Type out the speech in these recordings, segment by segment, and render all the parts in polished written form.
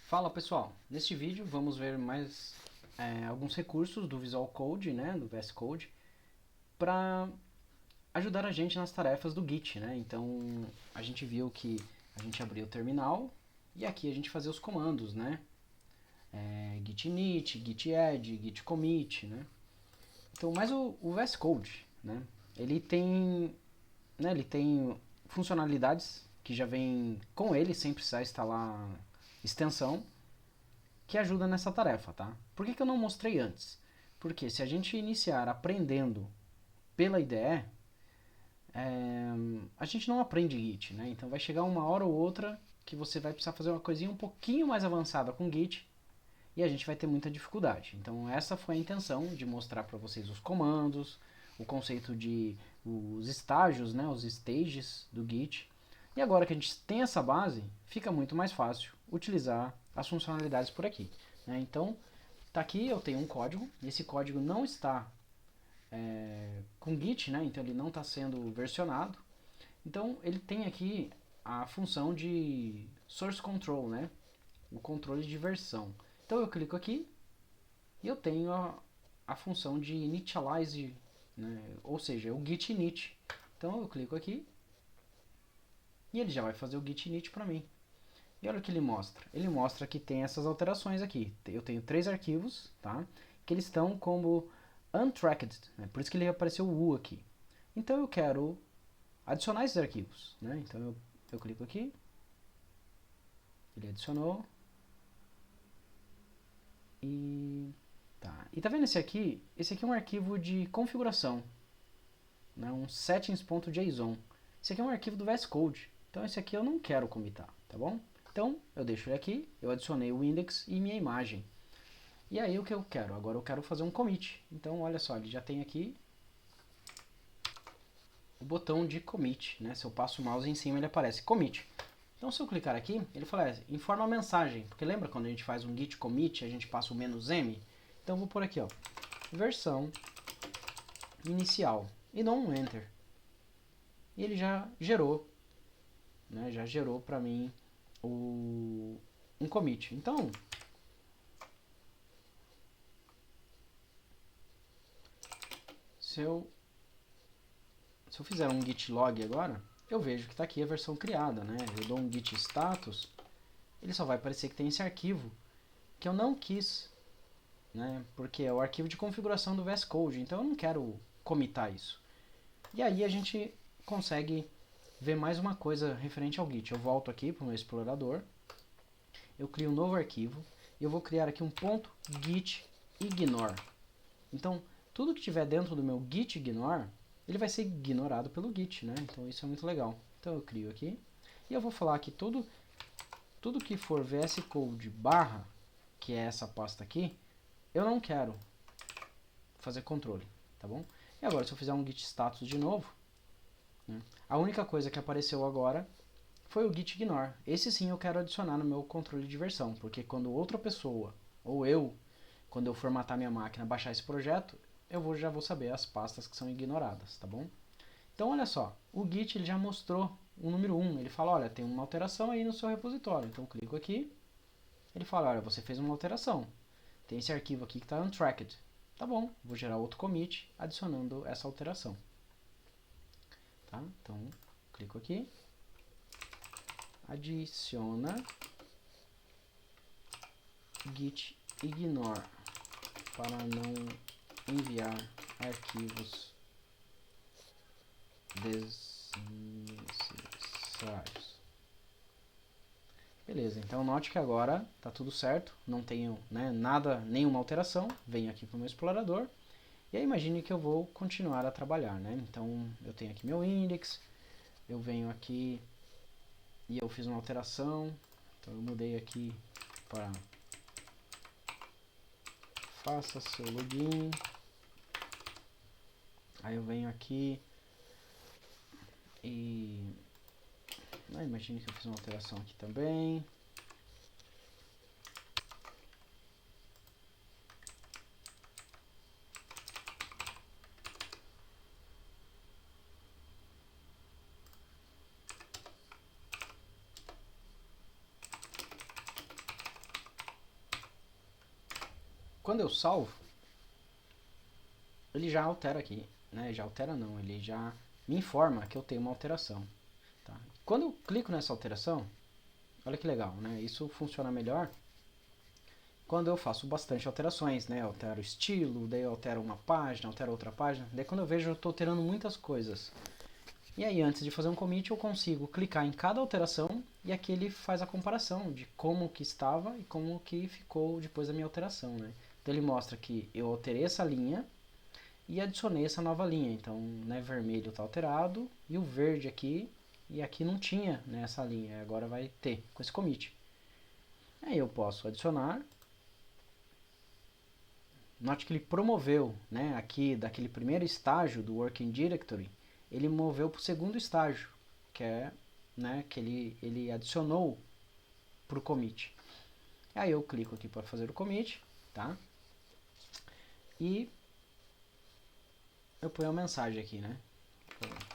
Fala pessoal, neste vídeo vamos ver mais alguns recursos do Visual Code, né, do VS Code, para ajudar a gente nas tarefas do Git, né? Então a gente viu que a gente abria o terminal e aqui a gente fazia os comandos, né? Git init, git add, git commit, né? Então, mas o VS Code, né? Ele tem, ele tem funcionalidades que já vêm com ele sem precisar instalar extensão, que ajuda nessa tarefa, tá? Por que eu não mostrei antes? Porque se a gente iniciar aprendendo pela IDE, a gente não aprende Git, né? Então vai chegar uma hora ou outra que você vai precisar fazer uma coisinha um pouquinho mais avançada com Git e a gente vai ter muita dificuldade. Então essa foi a intenção de mostrar para vocês os comandos, o conceito de os estágios, né, os stages do Git. E agora que a gente tem essa base, fica muito mais fácil utilizar as funcionalidades por aqui, né? Então, tá aqui, eu tenho um código, e esse código não está com Git, né? Então ele não está sendo versionado. Então ele tem aqui a função de source control, né? O controle de versão. Então eu clico aqui e eu tenho a função de initialize, né? Ou seja, o git init. Então eu clico aqui e ele já vai fazer o git init para mim. E olha o que ele mostra. Ele mostra que tem essas alterações aqui. Eu tenho 3 arquivos, tá? Que eles estão como untracked, né? Por isso que ele apareceu o U aqui. Então eu quero adicionar esses arquivos, né? Então eu clico aqui, ele adicionou e tá. E tá vendo esse aqui? Esse aqui é um arquivo de configuração, né? Um settings.json. Esse aqui é um arquivo do VS Code. Então esse aqui eu não quero comitar, tá bom? Então eu deixo ele aqui, eu adicionei o index e minha imagem. E aí o que eu quero? Agora eu quero fazer um commit. Então olha só, ele já tem aqui o botão de commit, né? Se eu passo o mouse em cima ele aparece commit. Então se eu clicar aqui, ele fala, informa a mensagem, porque lembra quando a gente faz um git commit, a gente passa o "-m"? Então eu vou por aqui, ó, versão inicial, e não um enter. E ele já gerou, né, já gerou para mim um commit. Então, se eu, se eu fizer um git log agora, eu vejo que está aqui a versão criada, né? Eu dou um git status, ele só vai aparecer que tem esse arquivo que eu não quis, né? Porque é o arquivo de configuração do VS Code, então eu não quero comitar isso. E aí a gente consegue ver mais uma coisa referente ao Git. Eu volto aqui para o meu explorador, eu crio um novo arquivo, e eu vou criar aqui um ponto git ignore. Então, tudo que tiver dentro do meu git ignore, ele vai ser ignorado pelo Git, né? Então isso é muito legal. Então eu crio aqui, e eu vou falar que tudo que for VS Code barra, que é essa pasta aqui, eu não quero fazer controle, tá bom? E agora, se eu fizer um git status de novo, né, a única coisa que apareceu agora foi o git ignore. Esse sim eu quero adicionar no meu controle de versão, porque quando outra pessoa, ou eu, quando eu formatar minha máquina, baixar esse projeto, já vou saber as pastas que são ignoradas, tá bom? Então olha só, o Git ele já mostrou o número 1, ele fala, olha, tem uma alteração aí no seu repositório, então eu clico aqui, ele fala, olha, você fez uma alteração, tem esse arquivo aqui que está untracked. Tá bom, vou gerar outro commit adicionando essa alteração. Tá? Então, clico aqui, adiciona git ignore para não enviar arquivos desnecessários. Beleza, então note que agora está tudo certo, não tenho, né, nada, nenhuma alteração. Venho aqui para o meu explorador e aí imagine que eu vou continuar a trabalhar, né? Então eu tenho aqui meu index, eu venho aqui e eu fiz uma alteração, então eu mudei aqui para faça seu login, aí eu venho aqui e imagine que eu fiz uma alteração aqui também. quando eu salvo, ele já altera aqui, né? Já altera não, ele já me informa que eu tenho uma alteração, tá? Quando eu clico nessa alteração, olha que legal, né? Isso funciona melhor quando eu faço bastante alterações, né? Altero o estilo, daí eu altero uma página, altero outra página. Daí quando eu vejo, eu estou alterando muitas coisas. E aí, antes de fazer um commit, eu consigo clicar em cada alteração e aqui ele faz a comparação de como que estava e como que ficou depois da minha alteração, né? Então ele mostra que eu alterei essa linha e adicionei essa nova linha. Então, né, vermelho está alterado e o verde aqui, e aqui não tinha, né, essa linha, agora vai ter com esse commit. Aí eu posso adicionar. Note que ele promoveu, né, aqui daquele primeiro estágio do Working Directory, ele moveu para o segundo estágio, que é, né, que ele adicionou para o commit. Aí eu clico aqui para fazer o commit, tá? E eu ponho uma mensagem aqui, né?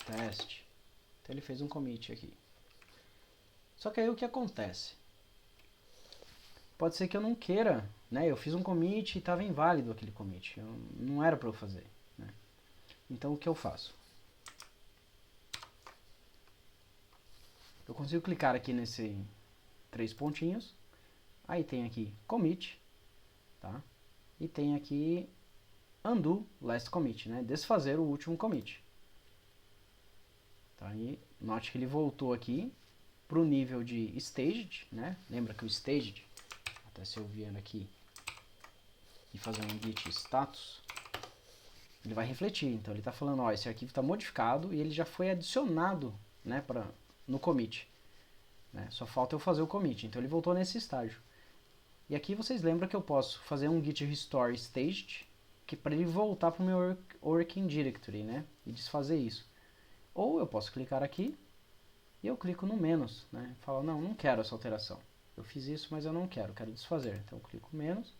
Teste. Então ele fez um commit aqui. Só que aí o que acontece? Pode ser que eu não queira, né? Eu fiz um commit e estava inválido aquele commit. Não era para eu fazer, né? Então o que eu faço? Eu consigo clicar aqui nesse 3 pontinhos. Aí tem aqui commit, tá? E tem aqui undo last commit, né? Desfazer o último commit. Tá? E note que ele voltou aqui para o nível de staged, né? Lembra que o staged, até se eu vier aqui e fazer um git status, ele vai refletir. Então ele está falando, ó, esse arquivo está modificado e ele já foi adicionado, né, no commit. Né? Só falta eu fazer o commit. Então ele voltou nesse estágio. E aqui vocês lembram que eu posso fazer um git restore staged, que para ele voltar para o meu working directory, né, e desfazer isso. Ou eu posso clicar aqui e eu clico no menos, né, falo, não quero essa alteração. Eu fiz isso, mas eu não quero desfazer. Então eu clico menos.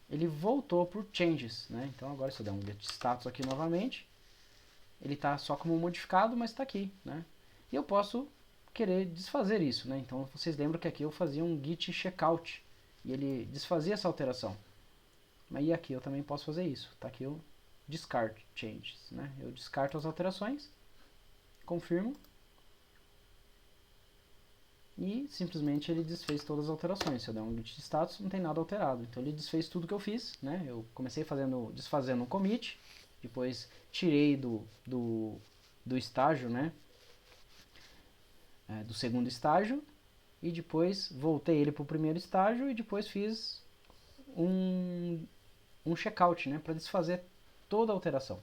Ele voltou por changes, né? Então agora se eu der um get status aqui novamente, ele está só como modificado, mas está aqui, né? E eu posso querer desfazer isso, né? Então vocês lembram que aqui eu fazia um git checkout e ele desfazia essa alteração. Mas e aqui eu também posso fazer isso. Tá aqui o discard changes, né? Eu descarto as alterações, confirmo e simplesmente ele desfez todas as alterações. Se eu der um git status, não tem nada alterado. Então ele desfez tudo que eu fiz, né? Eu comecei desfazendo um commit, depois tirei do estágio, né? Do segundo estágio, e depois voltei ele para o primeiro estágio e depois fiz um checkout, né? Para desfazer toda a alteração.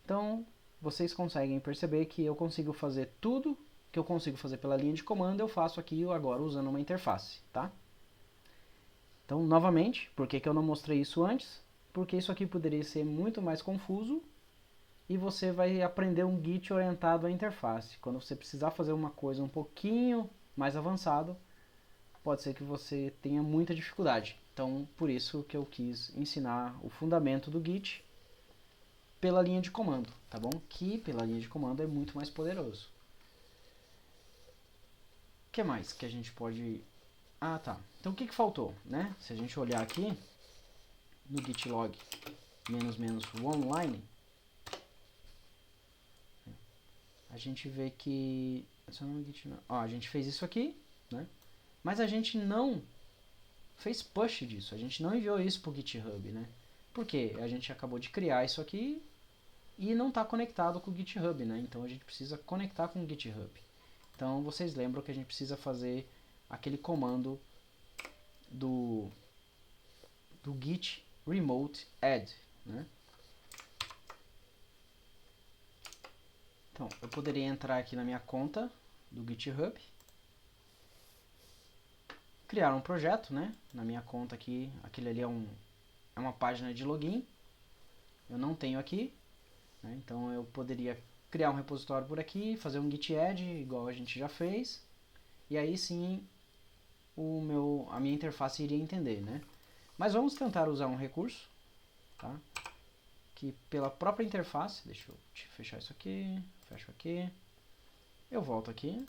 Então vocês conseguem perceber que eu consigo fazer tudo que eu consigo fazer pela linha de comando, eu faço aqui agora usando uma interface, tá? Então, novamente, por que eu não mostrei isso antes? Porque isso aqui poderia ser muito mais confuso e você vai aprender um Git orientado à interface. Quando você precisar fazer uma coisa um pouquinho mais avançado, pode ser que você tenha muita dificuldade. Então, por isso que eu quis ensinar o fundamento do Git pela linha de comando, tá bom? Que pela linha de comando é muito mais poderoso. O que mais que a gente pode... Ah, tá. Então o que faltou, né? Se a gente olhar aqui no git log --oneline, a gente vê que... a gente fez isso aqui, né? Mas a gente não fez push disso, a gente não enviou isso para o GitHub, né? Porque a gente acabou de criar isso aqui e não está conectado com o GitHub, né? Então a gente precisa conectar com o GitHub. Então vocês lembram que a gente precisa fazer aquele comando do git remote add, né? Então, eu poderia entrar aqui na minha conta do GitHub, criar um projeto, né? Na minha conta aqui, aquele ali é uma página de login, eu não tenho aqui, né? Então eu poderia criar um repositório por aqui, fazer um git add, igual a gente já fez, e aí sim a minha interface iria entender, né? Mas vamos tentar usar um recurso, tá? Que pela própria interface, deixa eu fechar isso aqui, fecho aqui, eu volto aqui,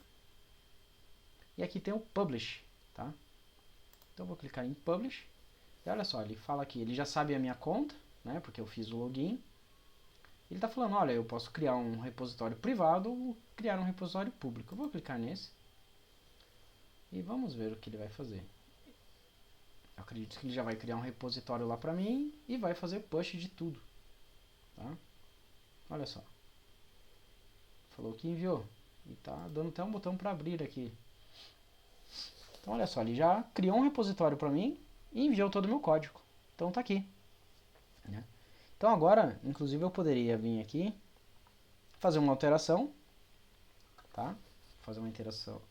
e aqui tem o Publish, tá? Então eu vou clicar em Publish, E olha só, ele fala aqui, ele já sabe a minha conta, né, porque eu fiz o login. Ele está falando, olha, eu posso criar um repositório privado ou criar um repositório público. Eu vou clicar nesse e vamos ver o que ele vai fazer. Eu acredito que ele já vai criar um repositório lá para mim e vai fazer push de tudo. Tá? Olha só. Falou que enviou. E tá dando até um botão para abrir aqui. Então olha só, ele já criou um repositório para mim e enviou todo o meu código. Então tá aqui. Né? Então agora, inclusive eu poderia vir aqui, fazer uma alteração, tá? Fazer uma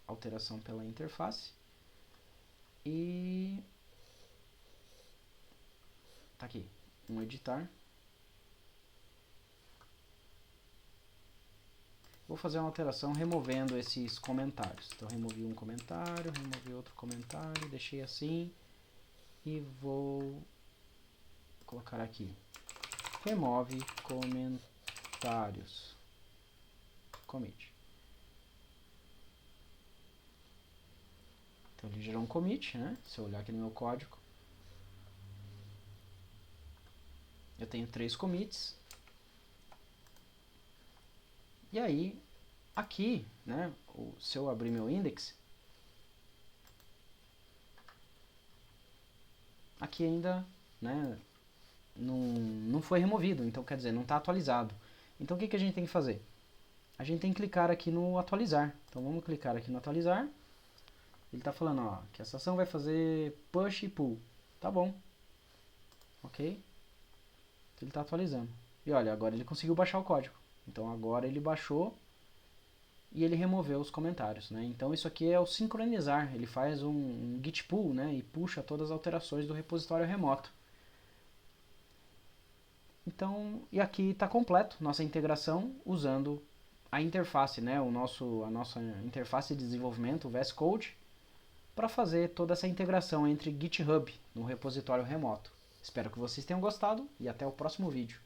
alteração pela interface. E tá aqui, um editar. Vou fazer uma alteração removendo esses comentários. Então removi um comentário, removi outro comentário, deixei assim e vou colocar aqui. Remove comentários. Commit. Então ele gerou um commit, né? Se eu olhar aqui no meu código, eu tenho 3 commits. E aí, aqui, né, se eu abrir meu index, aqui ainda, né, não foi removido, então quer dizer, não está atualizado. Então o que a gente tem que fazer? A gente tem que clicar aqui no atualizar. Então vamos clicar aqui no atualizar. Ele está falando, ó, que essa ação vai fazer push e pull. Tá bom. Ok? Então ele está atualizando. E olha, agora ele conseguiu baixar o código. Então agora ele baixou e ele removeu os comentários, né? Então isso aqui é o sincronizar. Ele faz um git pull, né? E puxa todas as alterações do repositório remoto. Então, e aqui está completo nossa integração usando a interface, né? A nossa interface de desenvolvimento, o VS Code, para fazer toda essa integração entre GitHub no repositório remoto. Espero que vocês tenham gostado e até o próximo vídeo.